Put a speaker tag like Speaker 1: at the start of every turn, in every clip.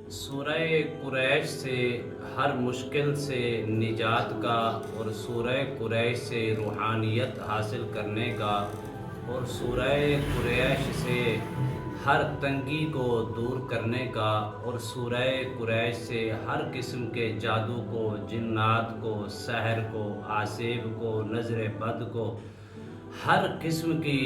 Speaker 1: सूरह कुरैश से हर मुश्किल से निजात का और सूरह कुरैश से रूहानियत हासिल करने का और सूरह कुरैश से हर तंगी को दूर करने का और सूरह कुरैश से हर किस्म के जादू को, जिन्नात को, सहर को, आसेब को, नज़र बद को, हर किस्म की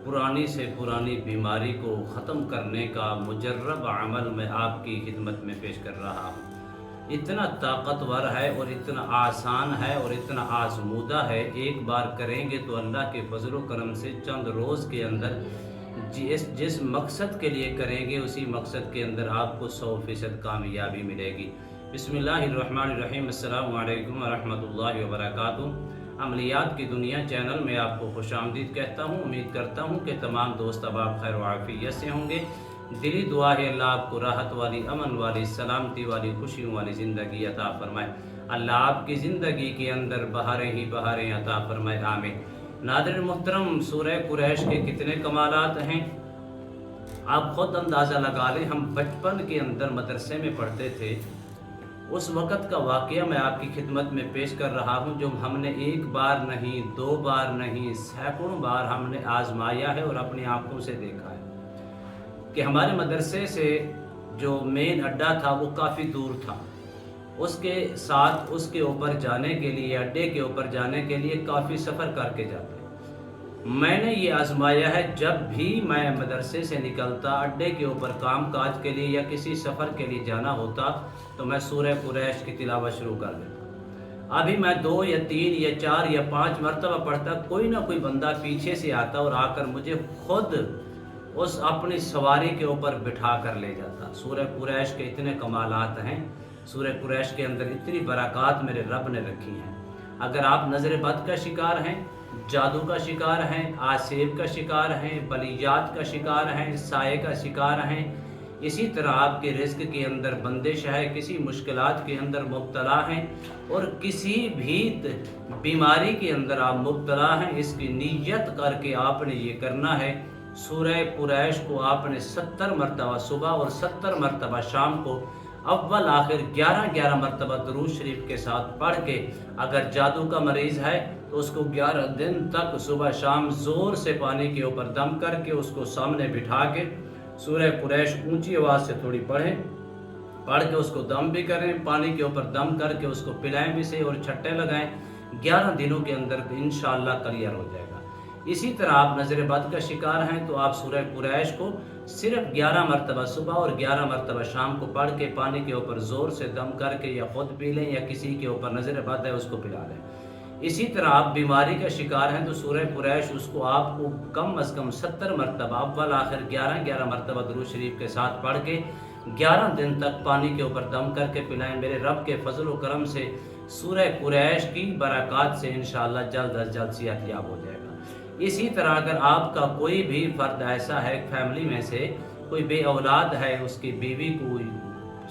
Speaker 1: पुरानी से पुरानी बीमारी को ख़त्म करने का मुजर्रब अमल मैं आपकी खिदमत में पेश कर रहा हूँ। इतना ताकतवर है और इतना आसान है और इतना आजमूदा है। एक बार करेंगे तो अल्लाह के फजल करम से चंद रोज़ के अंदर जिस मकसद के लिए करेंगे उसी मकसद के अंदर आपको 100% कामयाबी मिलेगी। बिस्मिल्लाहिर्रहमानिर्रहीम। अस्सलामु अलैकुम वरहमतुल्लाहि वबरकातुहू। अमलियात की दुनिया चैनल में आपको खुशामदीद कहता हूँ। उम्मीद करता हूँ कि तमाम दोस्त अब आप खैर आफियत से होंगे। दिली दुआ है अल्लाह आपको राहत वाली, अमन वाली, सलामती वाली, खुशियों वाली ज़िंदगी अता फरमाए। अल्लाह आपकी ज़िंदगी के अंदर बहारें ही बहारें अता फरमाए, आमीन। नाज़रीन मुहतरम, सूरह कुरैश के कितने कमालात हैं आप ख़ुद अंदाज़ा लगा लें। हम बचपन के अंदर मदरसे में पढ़ते थे, उस वक़्त का वाक़या मैं आपकी खिदमत में पेश कर रहा हूँ जो हमने एक बार नहीं, दो बार नहीं, सैकड़ों बार हमने आजमाया है और अपनी आँखों से देखा है कि हमारे मदरसे से जो मेन अड्डा था वो काफ़ी दूर था। उसके साथ उसके ऊपर जाने के लिए, अड्डे के ऊपर जाने के लिए काफ़ी सफ़र करके जाते। मैंने ये आजमाया है, जब भी मैं मदरसे से निकलता, अड्डे के ऊपर काम काज के लिए या किसी सफ़र के लिए जाना होता तो मैं सूरह कुरैश की तिलावत शुरू कर देता। अभी मैं 2 या 3 या 4 या 5 मरतबा पढ़ता, कोई ना कोई बंदा पीछे से आता और आकर मुझे खुद उस अपनी सवारी के ऊपर बिठा कर ले जाता। सूरह कुरैश के इतने कमालात हैं, सूरह कुरैश के अंदर इतनी बरक़ात मेरे रब ने रखी हैं। अगर आप नज़र बद का शिकार हैं, जादू का शिकार हैं, आसेब का शिकार हैं, बलियात का शिकार हैं, साये का शिकार हैं, इसी तरह आपके रिज़्क़ के अंदर बंदिश है, किसी मुश्किलात के अंदर मुब्तला हैं और किसी भी बीमारी के अंदर आप मुब्तला हैं, इसकी नीयत करके आपने ये करना है। सूरह कुरैश को आपने 70 मरतबा सुबह और 70 मरतबा शाम को अव्वल आखिर 11 मरतबा दुरूद शरीफ के साथ पढ़ के, अगर जादू का मरीज़ है तो उसको 11 दिन तक सुबह शाम ज़ोर से पानी के ऊपर दम करके उसको सामने बिठा के सूरह कुरैश ऊंची आवाज़ से थोड़ी पढ़ें, पढ़ के उसको दम भी करें, पानी के ऊपर दम करके उसको पिलाएं भी से और छट्टे लगाएं। 11 दिनों के अंदर इंशाअल्लाह क्लियर हो जाएगा। इसी तरह आप नज़र बद का शिकार हैं तो आप सूरह कुरैश को सिर्फ 11 मरतबा सुबह और 11 मरतबा शाम को पढ़ के पानी के ऊपर ज़ोर से दम करके या खुद पी लें या किसी के ऊपर नज़र बद है उसको पिला लें। इसी तरह आप बीमारी का शिकार हैं तो सूरह कुरैश उसको आपको कम अज़ कम 70 मरतबा अव्वल आखिर 11 मरतबा दुरूद शरीफ के साथ पढ़ के 11 दिन तक पानी के ऊपर दम करके पिलाएं। मेरे रब के फजल व करम से सूरह कुरैश की बरक़ात से इंशाअल्लाह जल्द अज जल्द सेहतयाब हो जाएगा। इसी तरह अगर आपका कोई भी फ़र्द ऐसा है, फैमिली में से कोई बे औलाद है, उसकी बीवी को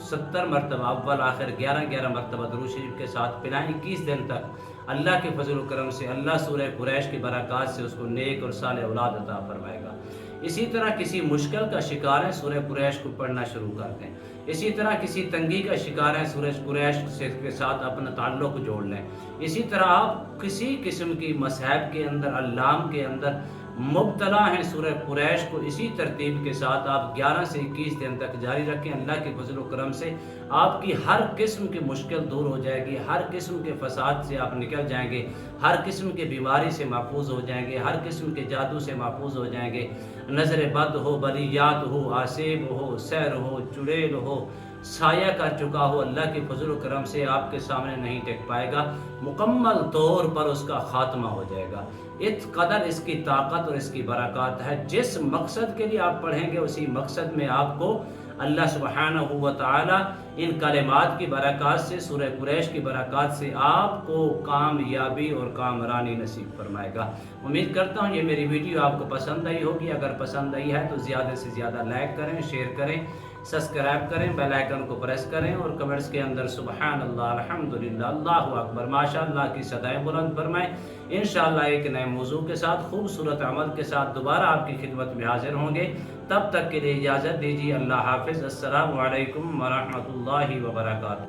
Speaker 1: 70 मरतबा अव्वल आखिर 11 मरतबा दुरूद शरीफ के साथ पिलाएं 21 दिन तक, अल्लाह के फजल व करम से अल्लाह सूरह कुरैश की बरक़ात से उसको नेक और साले औलाद अता फरमाएगा। इसी तरह किसी मुश्किल का शिकार है, सूरह कुरैश को पढ़ना शुरू कर दें। इसी तरह किसी तंगी का शिकार है, सूरह कुरैश के साथ अपना ताल्लुक़ जोड़ लें। इसी तरह आप किसी किस्म की मसहब के अंदर, अल्लाम के अंदर मुब्तला हैं, सूरह कुरैश को इसी तरतीब के साथ आप 11 से 21 दिन तक जारी रखें। अल्लाह के फजल व करम से आपकी हर किस्म की मुश्किल दूर हो जाएगी, हर किस्म के फसाद से आप निकल जाएंगे, हर किस्म की बीमारी से महफूज हो जाएंगे, हर किस्म के जादू से महफूज हो जाएंगे। नज़र बद हो, बलियात हो, आसेब हो, सहर हो, चुड़ैल हो, साया कर चुका हो, अल्लाह के फजल व करम से आपके सामने नहीं टिक पाएगा, मुकम्मल तौर पर उसका खात्मा हो जाएगा। इस कदर इसकी ताकत और इसकी बरक़ात है। जिस मकसद के लिए आप पढ़ेंगे उसी मकसद में आपको अल्लाह सुब्हानहू व तआला इन कलिमात की बरक़ात से, सूरह कुरैश की बरक़ात से आपको कामयाबी और कामरानी नसीब फरमाएगा। उम्मीद करता हूँ ये मेरी वीडियो आपको पसंद आई होगी। अगर पसंद आई है तो ज़्यादा से ज़्यादा लाइक करें, शेयर करें, सब्सक्राइब करें, बेल आइकन को प्रेस करें और कमेंट्स के अंदर सुबहान अल्लाह, अल्हम्दुलिल्लाह, अल्लाहु अकबर, माशाअल्लाह की सदाएं बुलंद फरमाएं। इंशाअल्लाह एक नए मौजू के साथ, खूबसूरत अमल के साथ दोबारा आपकी खिदमत में हाजिर होंगे। تب تک کے لیے اجازت دیجیے، اللہ حافظ، السلام علیکم ورحمۃ اللہ وبرکاتہ۔